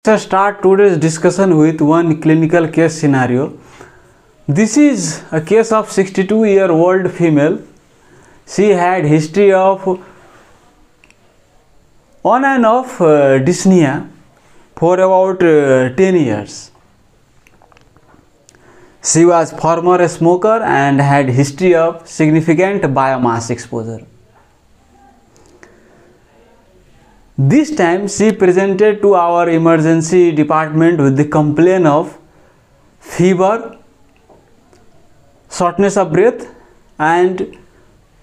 Let's start today's discussion with one clinical case scenario. This is a case of 62-year-old female. She had history of on and off dyspnea for about 10 years. She was former smoker and had history of significant biomass exposure. This time she presented to our emergency department with the complaint of fever, shortness of breath and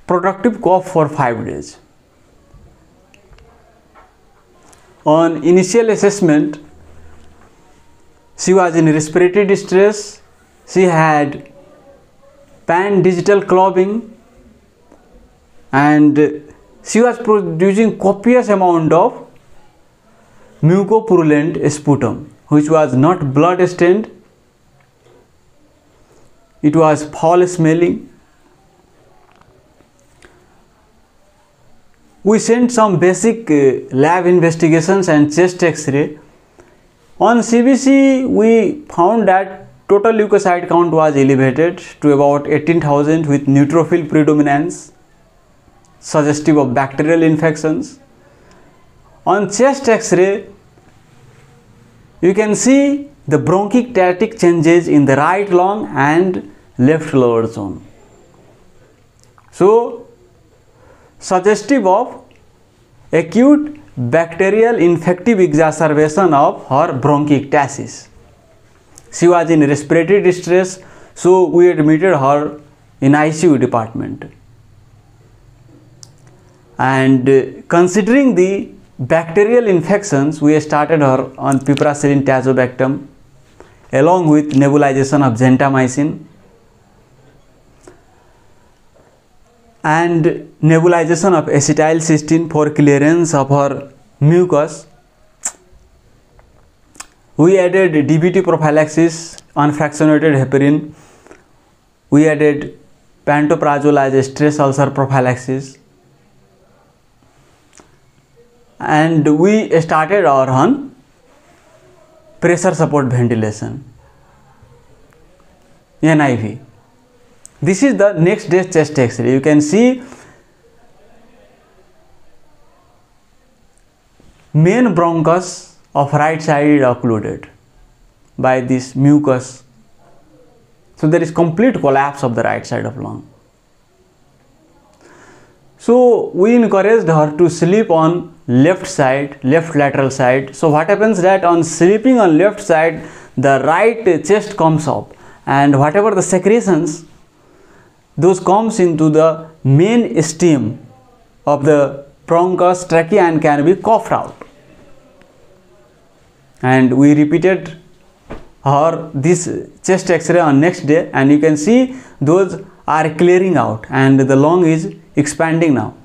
productive cough for 5 days. On initial assessment, she was in respiratory distress. She had pan-digital clogging and she was producing copious amount of mucopurulent sputum, which was not blood stained. It was foul smelling. We sent some basic lab investigations and chest X-ray. On CBC, we found that total leukocyte count was elevated to about 18,000 with neutrophil predominance, suggestive of bacterial infections. On chest X-ray, you can see the bronchiectatic changes in the right lung and left lower zone. So, suggestive of acute bacterial infective exacerbation of her bronchiectasis. She was in respiratory distress, so we admitted her in ICU department. And considering the bacterial infections, we started her on piperacillin tazobactam along with nebulization of gentamicin and nebulization of acetylcysteine for clearance of her mucus. We added DBT prophylaxis, unfractionated heparin. We added pantoprazole as stress ulcer prophylaxis. And we started our on pressure support ventilation, NIV. This is the next day chest X-ray. You can see main bronchus of right side occluded by this mucus. So there is complete collapse of the right side of lung. So we encouraged her to sleep on left side, left lateral side. So what happens that on sleeping on left side, the right chest comes up and whatever the secretions, those comes into the main stem of the bronchus, trachea and can be coughed out. And we repeated her this chest X-ray on next day and you can see those are clearing out and the lung is expanding now.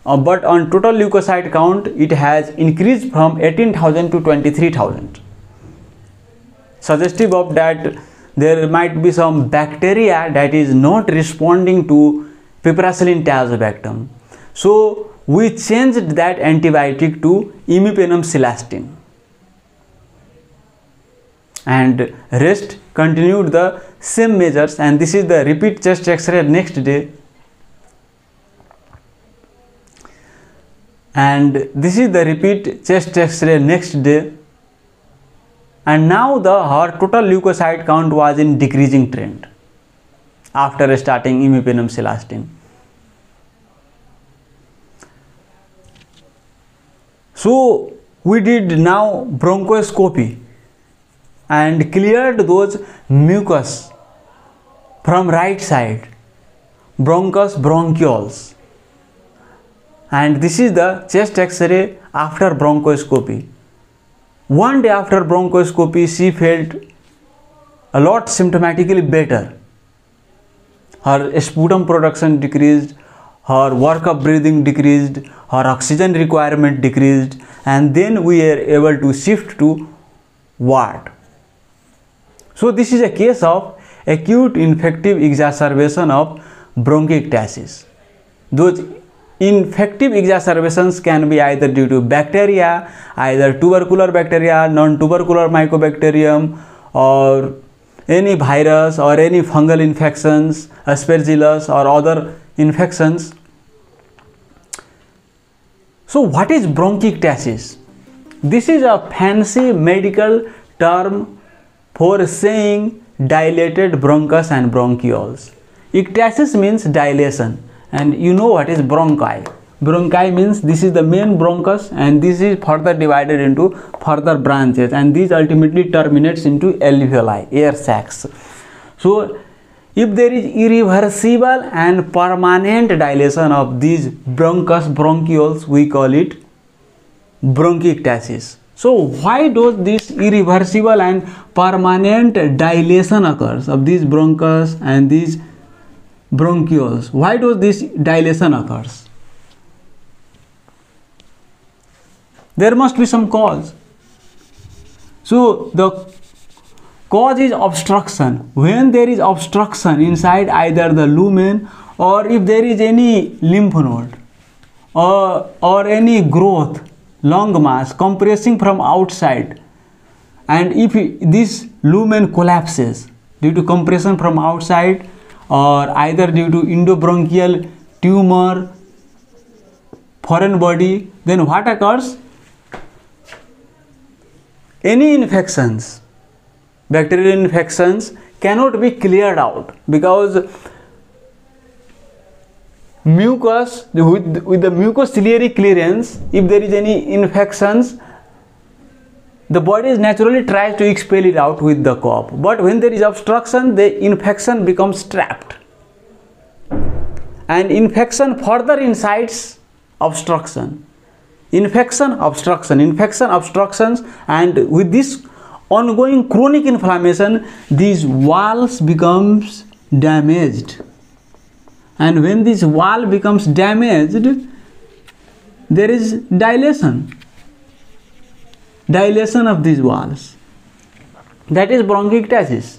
But on total leukocyte count, it has increased from 18,000 to 23,000. Suggestive of that there might be some bacteria that is not responding to piperacillin tazobactam. So we changed that antibiotic to imipenem silastine. And rest continued the same measures and this is the repeat chest X-ray next day. And this is the repeat chest X-ray next day. And now her total leukocyte count was in decreasing trend after starting imipenem silastine. So we did now bronchoscopy and cleared those mucus from right side, bronchus, bronchioles. And this is the chest X-ray after bronchoscopy. One day after bronchoscopy, she felt a lot symptomatically better. Her sputum production decreased, her work of breathing decreased, her oxygen requirement decreased, and then we are able to shift to ward. So this is a case of acute infective exacerbation of bronchiectasis. Those infective exacerbations can be either due to bacteria, either tubercular bacteria, non-tubercular mycobacterium, or any virus or any fungal infections, aspergillus or other infections. So what is bronchiectasis? This is a fancy medical term for saying dilated bronchus and bronchioles. Ectasis means dilation, and you know what is bronchi. Bronchi means this is the main bronchus and this is further divided into further branches, and these ultimately terminates into alveoli, air sacs. So if there is irreversible and permanent dilation of these bronchus, bronchioles, we call it bronchiectasis. So why does this irreversible and permanent dilation occurs of these bronchus and these bronchioles? Why does this dilation occurs? There must be some cause. So the cause is obstruction. When there is obstruction inside either the lumen, or if there is any lymph node or any growth, lung mass compressing from outside, and if this lumen collapses due to compression from outside or either due to endobronchial tumor, foreign body, then what occurs? Any infections, bacterial infections cannot be cleared out, because mucus, with the mucociliary clearance, if there is any infections, the body naturally tries to expel it out with the cough. But when there is obstruction, the infection becomes trapped, and infection further incites obstruction. Infection, obstructions, and with this ongoing chronic inflammation, these walls becomes damaged. And when this wall becomes damaged, there is dilation of these walls. That is bronchiectasis.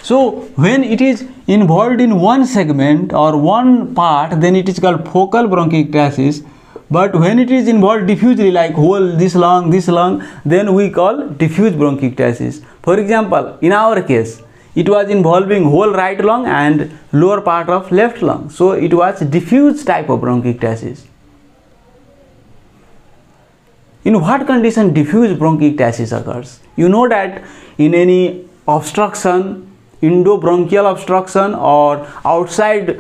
So when it is involved in one segment or one part, then it is called focal bronchiectasis. But when it is involved diffusely, like whole this lung, then we call diffuse bronchiectasis. For example, in our case, it was involving whole right lung and lower part of left lung. So it was diffuse type of bronchiectasis. In what condition diffuse bronchiectasis occurs? You know that in any obstruction, endobronchial obstruction, or outside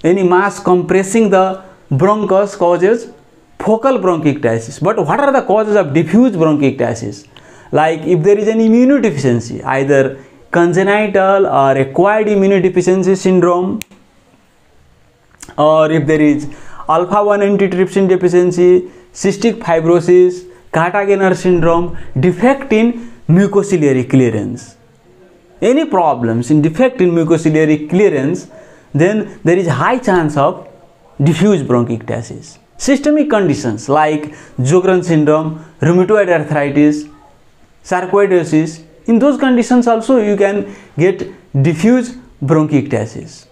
any mass compressing the bronchus causes focal bronchiectasis. But what are the causes of diffuse bronchiectasis? Like if there is an immunodeficiency, either congenital or acquired immunodeficiency syndrome, or if there is alpha-1 antitrypsin deficiency, cystic fibrosis, Cartagena syndrome, defect in mucociliary clearance, any problems in defect in mucociliary clearance, then there is high chance of diffuse bronchiectasis. Systemic conditions like Sjogren syndrome, rheumatoid arthritis, sarcoidosis, in those conditions also you can get diffuse bronchiectasis.